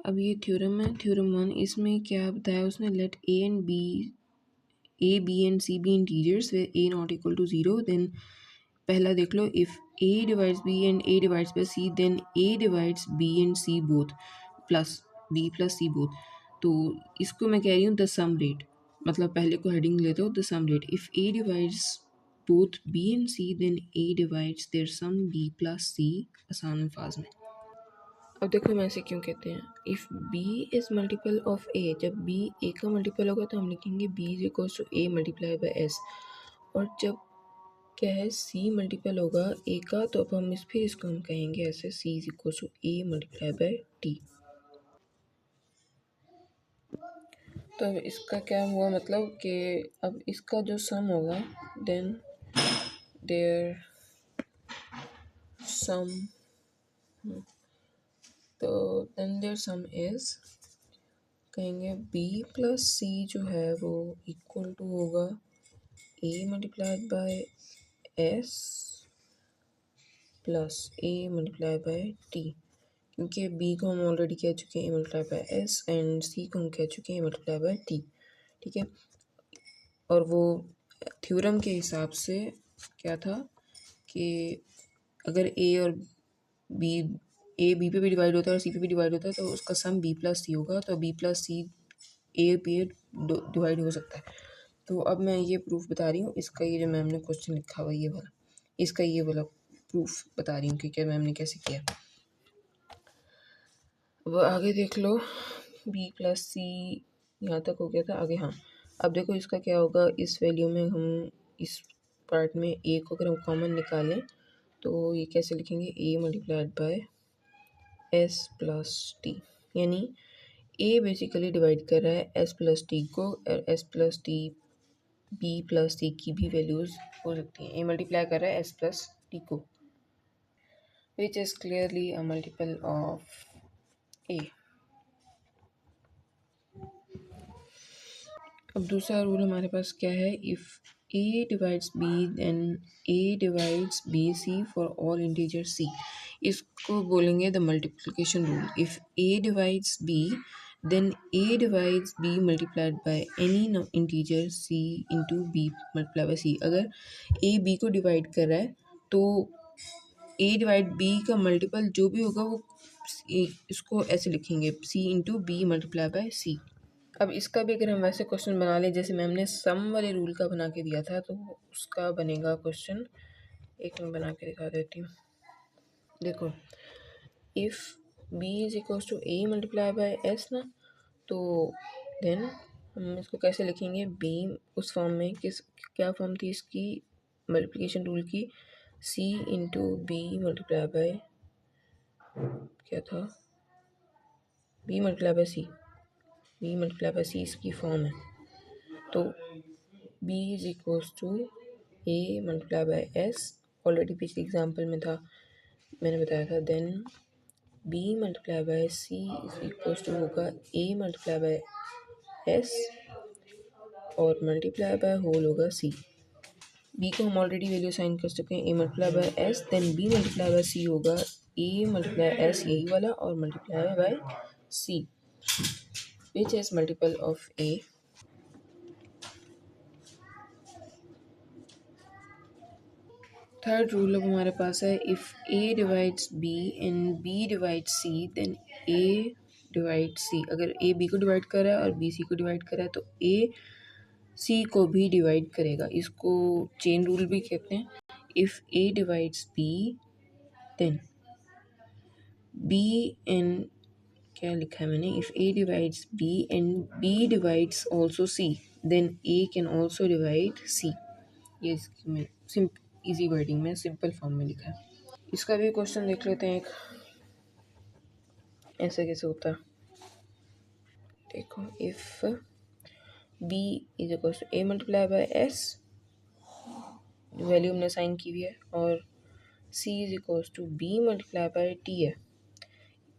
अब ये थ्योरम है, थ्योरम 1। इसमें क्या बताया उसने, let A B and C be integers where A not equal to 0, then पहला देख लो, if A divides B and A divides by C then A divides B and C both plus B plus C both. तो इसको मैं कह रही हूँ the sum rate, मतलब पहले को हेडिंग लेते हो the sum rate. If A divides both B and C then A divides their sum B plus C, आसान अल्फाज में। अब देखो मैं ऐसे क्यों कहते हैं, if B is multiple of A, जब बी ए का मल्टीपल होगा तो हम लिखेंगे B is equals to A multiply by S, और जब क्या है सी मल्टीपल होगा ए का तो अब हम फिर इसको हम कहेंगे ऐसे C is equals to A multiply by T. तो अब इसका क्या हुआ, मतलब कि अब इसका जो सम होगा देन देयर सम, तो देन देयर सम इज, कहेंगे बी प्लस सी जो है वो इक्वल टू होगा A multiplied by S plus A multiply by T, क्योंकि बी को हम ऑलरेडी कह चुके हैं A multiply by S and C को हम कह चुके हैं ए मल्टीप्लाई बाय टी, ठीक है। और वो थ्योरम के हिसाब से क्या था कि अगर ए और बी, ए बी पे भी डिवाइड होता है और सी पे भी डिवाइड होता है तो उसका सम बी प्लस सी होगा, तो बी प्लस सी ए पे डिवाइड हो सकता है। तो अब मैं ये प्रूफ बता रही हूँ, इसका ये जो मैम ने क्वेश्चन लिखा हुआ ये वाला, इसका ये वाला प्रूफ बता रही हूँ कि क्या मैम ने कैसे किया। अब आगे देख लो, बी प्लस सी यहाँ तक हो गया था, आगे हाँ। अब देखो इसका क्या होगा, इस वैल्यू में हम इस पार्ट में ए को अगर हम कॉमन निकालें तो ये कैसे लिखेंगे, A multiplied by S plus T, यानी ए बेसिकली डिवाइड कर रहा है एस प्लस टी को, और S plus T B plus C की भी वैल्यूज़ हो सकती हैं। ए मल्टीप्लाई कर रहा है एस प्लस टी को, which is clearly a multiple of A. अब दूसरा रूल हमारे पास क्या है, if A divides B then A divides B C for all integer C, इसको बोलेंगे the multiplication rule. If A divides B then A divides B multiplied by any integer C into B multiply by C. अगर A B को divide कर रहा है तो A divide B का multiple जो भी होगा वो इसको ऐसे लिखेंगे सी इंटू बी मल्टीप्लाई बाय सी। अब इसका भी अगर हम वैसे क्वेश्चन बना लें जैसे मैम ने सम वाले रूल का बना के दिया था तो उसका बनेगा क्वेश्चन, एक मैं बना के दिखा देती हूँ। देखो, if B is equals to A multiply by S ना, तो देन हम इसको कैसे लिखेंगे, बी उस फॉर्म में, किस क्या फॉर्म थी इसकी मल्टीप्लिकेशन रूल की, C into B multiply by क्या था, B multiply by C, B multiply by C इसकी फॉर्म है। तो b is equals to A multiply by S, already पिछले एग्जाम्पल में था, मैंने बताया था। Then b multiply by C is equals to होगा a मल्टीप्लाई बाय एस और मल्टीप्लाई बाय होल होगा c। b को हम ऑलरेडी वैल्यू साइन कर चुके हैं, a multiply by S, then b multiply by C होगा a मल्टीप्लाई एस यही वाला और multiply by c, which is multiple of a। Third rule अब हमारे पास है, if A divides B and B divides C then A divide C. अगर A B को डिवाइड कर रहा है और बी सी को डिवाइड कर रहा है तो ए सी को भी डिवाइड करेगा, इसको चेन रूल भी कहते हैं। If A divides B then B and क्या लिखा है मैंने, if A divides B and B divides also C then A can also divide C. ये इसकी मैं इजी वर्डिंग में सिंपल फॉर्म में लिखा है। इसका भी क्वेश्चन देख लेते हैं एक, ऐसे कैसे होता है। देखो, if B is equal to A multiply by S, value हमने साइन की हुई है, और C is equal to B multiply by T है।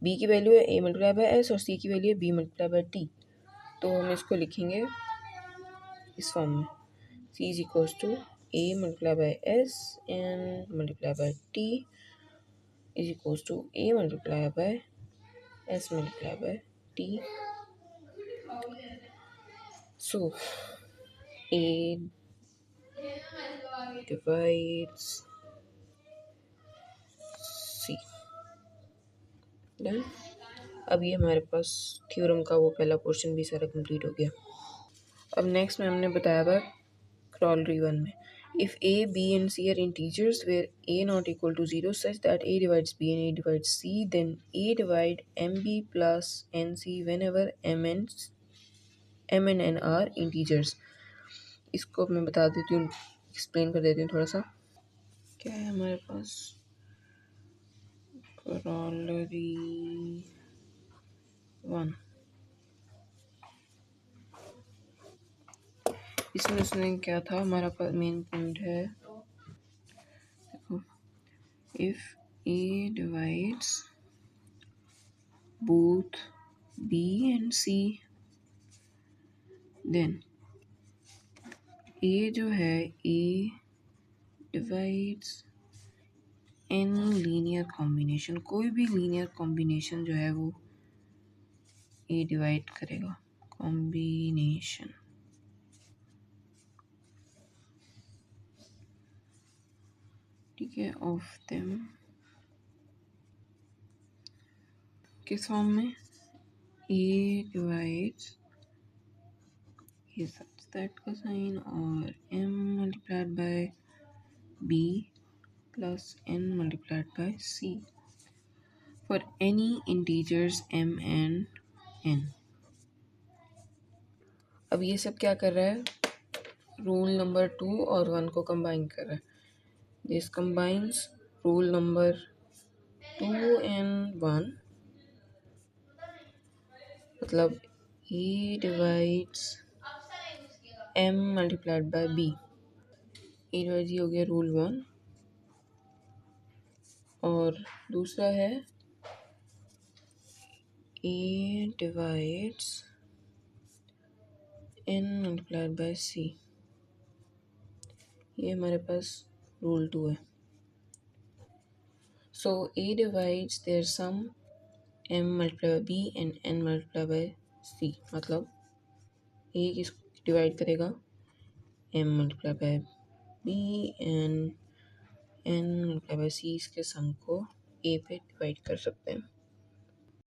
बी की वैल्यू है ए मल्टीप्लाई बाय एस और सी की वैल्यू है बी मल्टीप्लाई बाय टी, तो हम इसको लिखेंगे इस फॉर्म में, C is equal to A multiply by S and multiply by T is equal to A multiply by S multiply by T. So A divides C. Done. अब ये हमारे पास theorem का वो पहला पोर्शन भी सारा कंप्लीट हो गया। अब नेक्स्ट में हमने बताया था corollary 1 में if a, b and c are integers where a not equal to 0 such that a divides b and a divides c, then a divide mb plus nc whenever m and n are integers। इसको मैं बता देती हूँ, explain कर देती हूँ थोड़ा सा। क्या है हमारे पास corollary 1, इसमें उसने क्या था, हमारा मेन पॉइंट है if a divides both b and c then a जो है a divides any linear combination, कोई भी लीनियर कॉम्बिनेशन जो है वो a डिवाइड करेगा, कॉम्बिनेशन। ठीक है, ऑफ देम किस फॉर्म में, a डिवाइड्स ये सच दैट का साइन और m multiplied by b plus n multiplied by c for any integers m and n। अब ये सब क्या कर रहा है, रूल नंबर 2 और 1 को कंबाइन कर रहा है। This combines rule number 2 and 1, मतलब a divides m multiplied by b। A divides ये हो गया रूल 1, और दूसरा है a divides n multiplied by c। ये हमारे पास रूल 2 है। So a divides their sum m multiply by b and n multiply by c, मतलब a किसको डिवाइड करेगा, m multiply by b and n multiply by c, इसके सम को a पे डिवाइड कर सकते हैं।